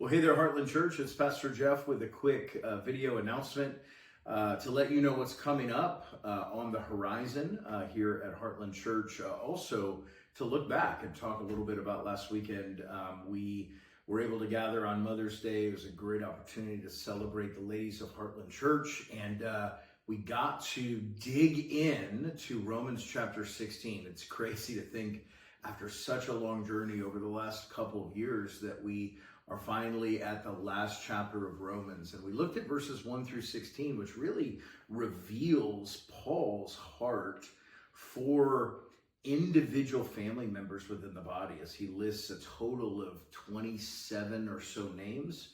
Well, hey there, Heartland Church. It's Pastor Jeff with a quick video announcement to let you know what's coming up on the horizon here at Heartland Church. Also, to look back and talk a little bit about last weekend. We were able to gather on Mother's Day. It was a great opportunity to celebrate the ladies of Heartland Church, and we got to dig in to Romans chapter 16. It's crazy to think after such a long journey over the last couple of years that we are finally at the last chapter of Romans. And we looked at verses 1 through 16, which really reveals Paul's heart for individual family members within the body, as he lists a total of 27 or so names.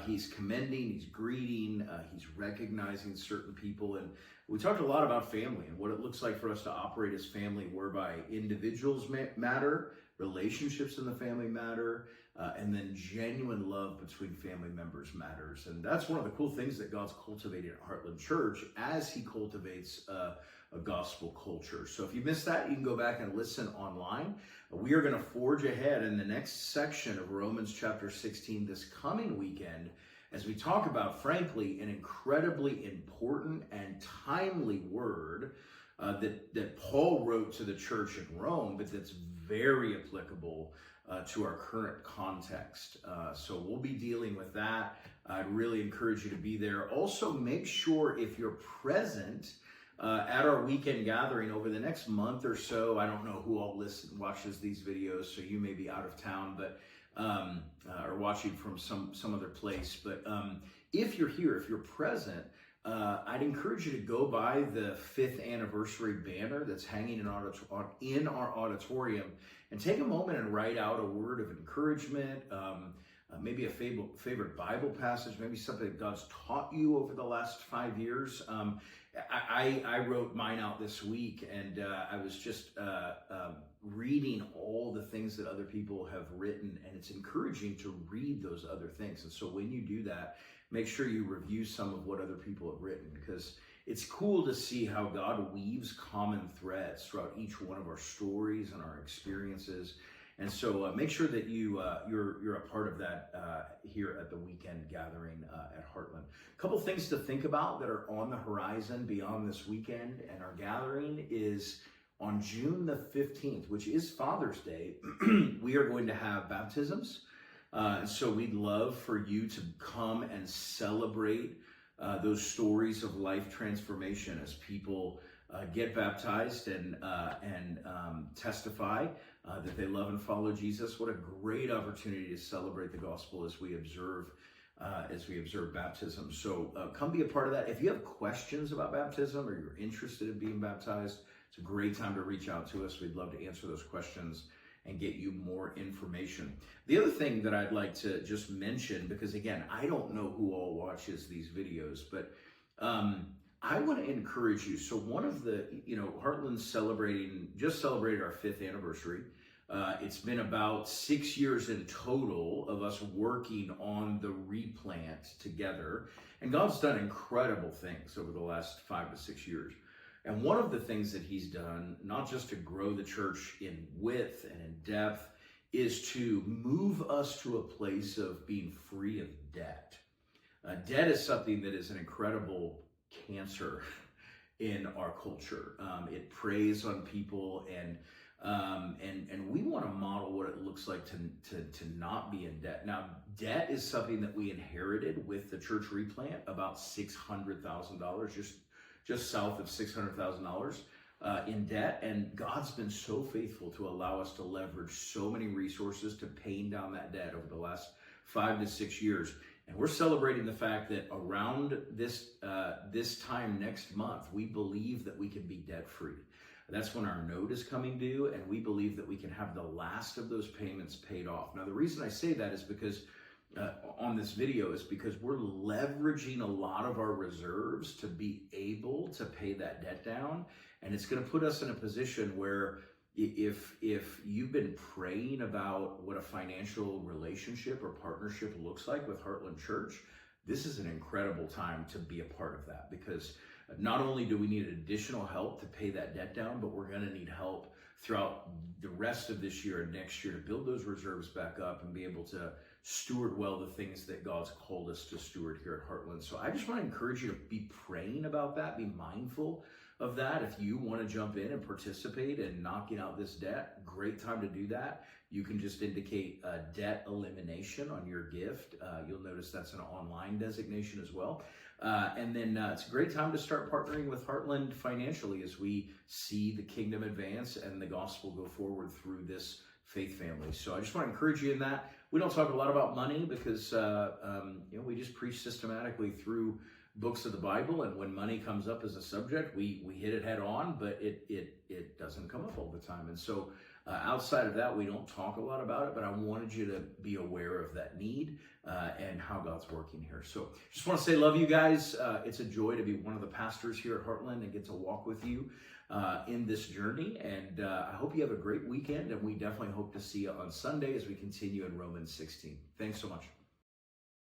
He's commending, he's greeting, he's recognizing certain people. And we talked a lot about family and what it looks like for us to operate as family, whereby individuals matter, relationships in the family matter, and then genuine love between family members matters. And that's one of the cool things that God's cultivated at Heartland Church as he cultivates a gospel culture. So if you missed that, you can go back and listen online. We are going to forge ahead in the next section of Romans chapter 16 this coming weekend as we talk about, frankly, an incredibly important and timely word that Paul wrote to the church in Rome, but that's very applicable to our current context. So we'll be dealing with that. I'd really encourage you to be there. Also, make sure if you're present at our weekend gathering over the next month or so. I don't know who all watches these videos, so you may be out of town, but or watching from some other place. But if you're here, if you're present, I'd encourage you to go by the 5th anniversary banner that's hanging in our auditorium and take a moment and write out a word of encouragement, maybe a favorite Bible passage, maybe something that God's taught you over the last 5 years. I wrote mine out this week, and I was just reading all the things that other people have written, and it's encouraging to read those other things. And so when you do that, make sure you review some of what other people have written, because it's cool to see how God weaves common threads throughout each one of our stories and our experiences. And so make sure that you're a part of that here at the weekend gathering at Heartland. A couple things to think about that are on the horizon beyond this weekend and our gathering is on June the 15th, which is Father's Day, we are going to have baptisms. So we'd love for you to come and celebrate those stories of life transformation as people get baptized and testify that they love and follow Jesus. What a great opportunity to celebrate the gospel as we observe baptism. So come be a part of that. If you have questions about baptism or you're interested in being baptized, it's a great time to reach out to us. We'd love to answer those questions and get you more information. The other thing that I'd like to just mention, because again, I don't know who all watches these videos, but I want to encourage you. So one of the, Heartland's just celebrated our 5th anniversary. It's been about 6 years in total of us working on the replant together. And God's done incredible things over the last 5 to 6 years. And one of the things that he's done, not just to grow the church in width and in depth, is to move us to a place of being free of debt. Debt is something that is an incredible cancer in our culture. It preys on people, and we want to model what it looks like to not be in debt. Now, debt is something that we inherited with the church replant, about $600,000, just south of $600,000 in debt. And God's been so faithful to allow us to leverage so many resources to paying down that debt over the last 5 to 6 years. And we're celebrating the fact that around this time next month, we believe that we can be debt-free. That's when our note is coming due, and we believe that we can have the last of those payments paid off. Now, the reason I say that is because on this video is because we're leveraging a lot of our reserves to be able to pay that debt down. And it's going to put us in a position where if you've been praying about what a financial relationship or partnership looks like with Heartland Church, this is an incredible time to be a part of that, because not only do we need additional help to pay that debt down, but we're going to need help throughout the rest of this year and next year to build those reserves back up and be able to steward well the things that God's called us to steward here at Heartland. So I just want to encourage you to be praying about that, be mindful of that. If you want to jump in and participate in knocking out this debt, great time to do that. You can just indicate debt elimination on your gift. You'll notice that's an online designation as well. And then it's a great time to start partnering with Heartland financially as we see the kingdom advance and the gospel go forward through this faith family. So I just want to encourage you in that. We don't talk a lot about money because we just preach systematically through books of the Bible, and when money comes up as a subject, we hit it head on, but it doesn't come up all the time. And so outside of that, we don't talk a lot about it, but I wanted you to be aware of that need and how God's working here. So just want to say love you guys. It's a joy to be one of the pastors here at Heartland and get to walk with you in this journey. And I hope you have a great weekend, and we definitely hope to see you on Sunday as we continue in Romans 16. Thanks so much.